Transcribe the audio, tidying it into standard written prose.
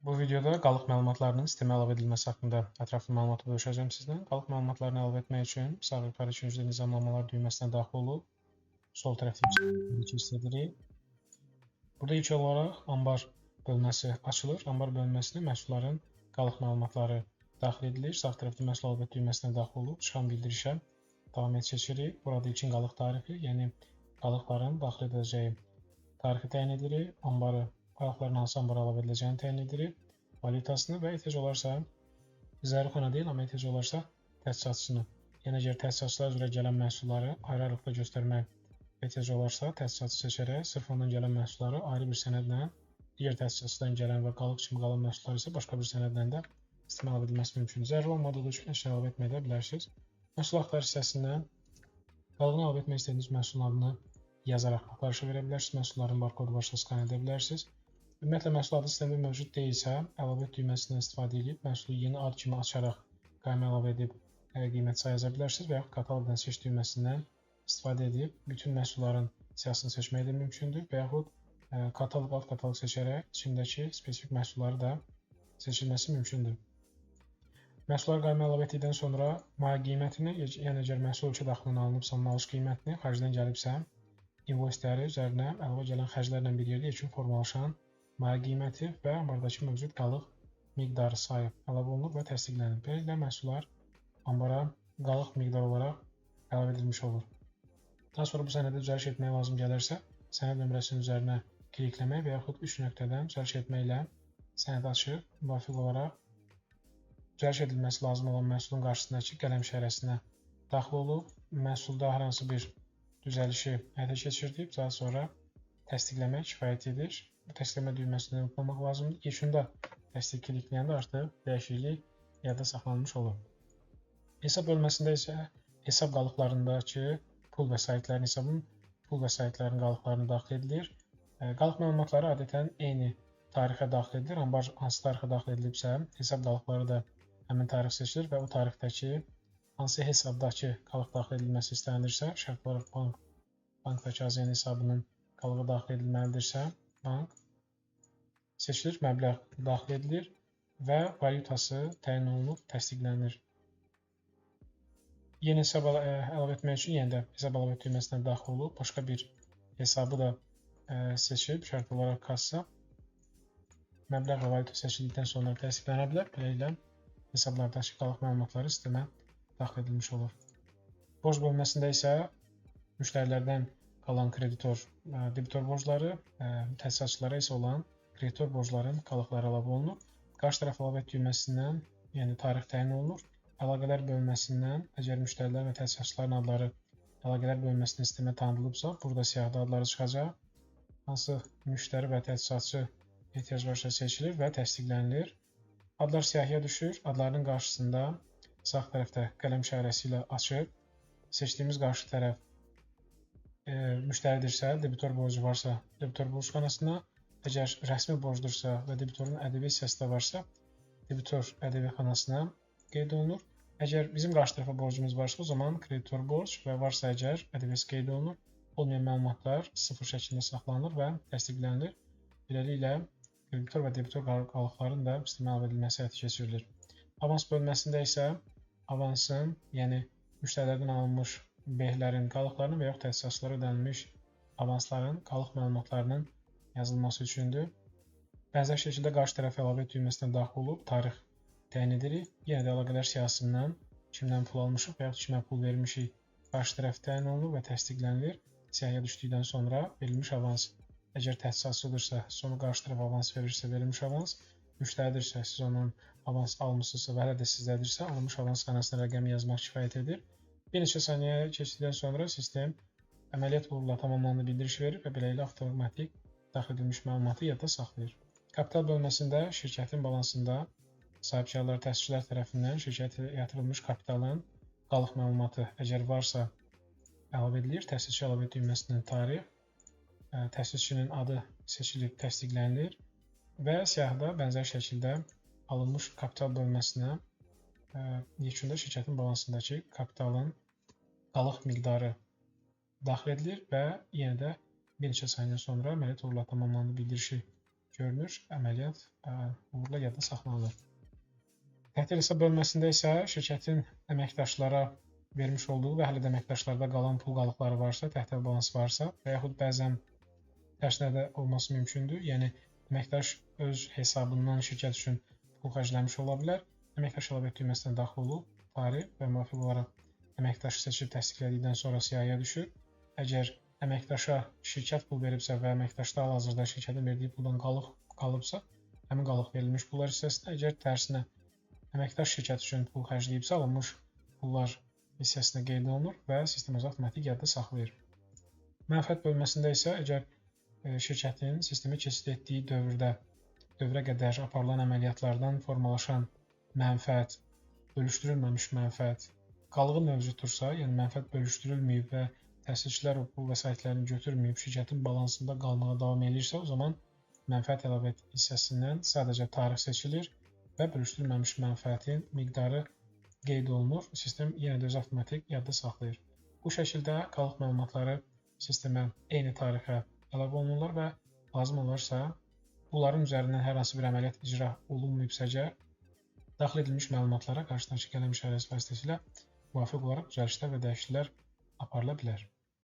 Bu videoda qalıq məlumatlarının sistemə əlavə edilməsi haqqında ətraflı məlumat bölüşəcəm sizlə. Qalıq məlumatlarını əlavə etmək üçün sağ yuxarı ikinci nizamlamalar düyməsinə daxil olub, sol tərəfdəki keçid edirik. Burada ilk olaraq ambar bölməsi açılır. Ambar bölməsinə məhsulların qalıq məlumatları daxil edilir. Sağ tərəfdə məhsul əlavə et düyməsinə daxil olub, çıxan bildirişə davam et seçirik. Burada ilkin qalıq tarifi, yəni qalıqların daxil ediləcəyi tarixi təyin edirik. Ambarı qalıqların hansı ambara əlavə ediləcəyini təyin edirik. Valyutasını və ehtiyac olarsa, zərurxana deyil, amma ehtiyac olarsa təsisatçısını. Yəni, əgər təsisatçılar üzrə gələn məhsulları ayrı-ayrılıqda göstərmək ehtiyac olarsa, təsisatçı seçərək sırf ondan gələn məhsulları ayrı bir sənədlə, digər təsisatçıdan gələn və qalıq kimi qalan məhsullar isə başqa bir sənədlə də sistemə əlavə edilməsi mümkündür. Zəruri olmadığı üçün heç nə əlavə etməyə də bilərsiniz. Məhsul axtarış hissəsindən qalığını əlavə etmək istədiyiniz məhsulun adını yazaraq axtarışa verə bilərsiniz. Məhsulların barkodu varsa skan edə bilərsiniz. Ümumiyyətlə, məhsul adı sistemdə mövcud deyilsə, əlavə et düyməsindən istifadə edib, məhsulu yeni ad kimi açaraq qaymə əlavə edib qiymət sayı yaza bilərsiniz və yaxud kataloqdan seç düyməsindən istifadə edib bütün məhsulların siyahısını seçmək də mümkündür və yaxud kataloq, alt kataloq seçərək içindəki spesifik məhsulları da seçilməsi mümkündür. Məhsullar qaymə əlavə etdikdən sonra maliyyə qiymətini, yəni əgər məhsul ölkə daxilindən alınıbsa, alış qiymətini, xərcdən gəlibsə, invoiceləri üzərinə əlavə gələn xərclərlə bir yerdə yekun formalaşan maliyyə qiyməti və ambardakı mövcud qalıq miqdarı sayı əlavə olunur və təsdiqlənir. Beləliklə, məhsullar ambara qalıq miqdarı olaraq əlavə edilmiş olur. Daha sonra bu sənədə düzəliş etmək lazım gəlirsə, sənəd nömrəsinin üzərinə klikləmək və yaxud 3 nöqtədən düzəliş etməklə sənəd açıb, müvafiq olaraq düzəliş edilməsi lazım olan məhsulun qarşısındakı qələm işarəsinə daxil olub, məhsulda hər hansı bir düzəlişi həyata keçirdib, daha sonra təsdiqləmək kifayət edir. Bu təsdiqləmə düyməsini unutmamaq lazımdır. Yekunda təsdiq klikləyəndə artıq dəyişiklik yadda saxlanılmış olur. Hesab bölməsində isə hesab qalıqlarındakı pul vəsaitlərin hesabının pul vəsaitlərin qalıqlarını daxil edilir. Qalıq məlumatları adətən eyni tarixə daxil edilir. Ambar hansı tarixə daxil edilibsə, hesab qalıqları da həmin tarix seçilir və o tarixdəki hansı hesabdakı qalıq daxil edilməsi istənilirsə, şərt olaraq bankdakı AZN hesabının qalığı daxil edilməlidirsə, bank seçilir, məbləğ daxil edilir və valyutası təyin olunub, təsdiqlənir. Yeni hesab əlavə etmək üçün yenə də hesab əlavə et düyməsinə daxil olub, başqa bir hesabı da seçib, şərt olaraq kassa, məbləğ və valyuta seçildikdən sonra təsdiqlənə bilər. Beləliklə, hesablardakı qalıq məlumatları sistemə daxil edilmiş olur. Borc bölməsində isə müştərilərdən qalan kreditor, debitor borcları, təsisatçılara isə olan kreditor borcların qalıqları əlavə olunur. Qarşı tərəf əlavə et düyməsindən, yəni tarix təyin olunur. Əlaqələr bölməsindən, əgər müştərilər və təsisatçıların adları əlaqələr bölməsində sistemə tanıdılıbsa, burada siyahıda adları çıxacaq. Hansı müştəri və təsisatçı ehtiyac varsa seçilir və təsdiqlənilir. Adlar siyahıya düşür. Adlarının qarşısında sağ tərəfdə qələm işarəsi ilə açıb, seçdiyimiz qarşı tərəf müştəridirsə, debitor borcu varsa, debitor borc xanasına, əgər rəsmi borcdursa və debitorun ədəbi hissəsi də varsa, debitor ədəbi xanasına qeyd olunur. Əgər bizim qarşı tərəfə borcumuz varsa, o zaman kreditor borc və varsa əgər ədəbi qeyd olunur, olmayan məlumatlar sıfır şəklində saxlanılır və təsdiqlənilir. Beləliklə, kreditor və debitor qalıqların da sistemə əlavə edilməsi həyata keçirilir. Avans bölməsində isə avansın, yəni müştərilərdən alınmış behlərin qalıqlarının və yaxud təsisatçılara ödənilmiş avansların qalıq məlumatlarının yazılması üçündür. Bənzər şəkildə qarşı tərəfə əlavə et düyməsinə daxil olub, tarix təyin edirik. Yenə də əlaqələr siyahısından kimdən pul almışıq və yaxud kimə pul vermişik qarşı tərəf təyin olunur və təsdiqlənilir. Siyahıya düşdükdən sonra verilmiş avans, əgər təsisatçıdırsa, sonra qarşı tərəf avans verirsə verilmiş avans, müştəridirsə, siz onun avans almışsınızsa və hələ də sizdədirsə, alınmış avans xanasına rəqəmi yazmaq kifayət edir. Bir neçə saniyə keçdikdən sonra sistem əməliyyat uğurla tamamlandı bildiriş verir və beləliklə avtomatik daxil edilmiş məlumatı yadda saxlayır. Kapital bölməsində şirkətin balansında sahibkarlar, təsdiqçilər tərəfindən şirkətə yatırılmış kapitalın qalıq məlumatı əgər varsa əlavə edilir. Təsdiqçi əlavə et düyməsindən tarix, təsdiqçinin adı seçilib təsdiqlənilir və siyahıda bənzər şəkildə alınmış kapital bölməsinə yekunda şirkətin balansındakı kapitalın qalıq miqdarı daxil edilir və yenə də bir neçə saniyə sonra əməliyyat uğurla tamamlandı bildirişi görünür. Əməliyyat uğurla yadda saxlanılır. Təhdil hesab bölməsində isə şirkətin əməkdaşlara vermiş olduğu və hələ də əməkdaşlarda qalan pul qalıqları varsa, təhdil balans varsa və yaxud bəzən tərsinə də olması mümkündür. Yəni, əməkdaş öz hesabından şirkət üçün pul xərcləmiş ola bilər. Əməkdaş əlavə düyməsinə daxil olub, tarix və müvafiq olaraq əməkdaşı seçib təsdiqlədikdən sonra siyahıya düşür. Əgər əməkdaşa şirkət pul veribsə və əməkdaşda hal-hazırda şirkətin verdiyi puldan qalıbsa, həmin qalıq verilmiş pullar hissəsinə, əgər tərsinə əməkdaş şirkət üçün pul xərcləyibsə, alınmış pullar hissəsinə qeyd olunur və sistem özü avtomatik yadda saxlayır. Mənfəət bölməsində isə əgər şirkətin sistemi keçid etdiyi dövrə qədər aparılan əməliyyatlardan formalaşan mənfəət, bölüşdürülməmiş mənfəət qalığı mövcuddursa, yəni mənfəət bölüşdürülməyib və təsisçilər o pul vəsaitlərini götürməyib, şirkətin balansında qalmağa davam edirsə, o zaman mənfəət əlavə et hissəsindən sadəcə tarix seçilir və bölüşdürülməmiş mənfəətin miqdarı qeyd olunur. Sistem yenə də öz avtomatik yadda saxlayır. Bu şəkildə qalıq məlumatları sistemə eyni tarixə əlavə olunurlar və lazım olarsa, bunların üzərindən hər hansı bir əməliyyat icra olunmayıbsa əgər, daxil edilmiş məlumatlara qarşıdakı qələm işarəsi vasitəsilə müvafiq olaraq düzəlişlər və dəyişikliklər aparıla bilər.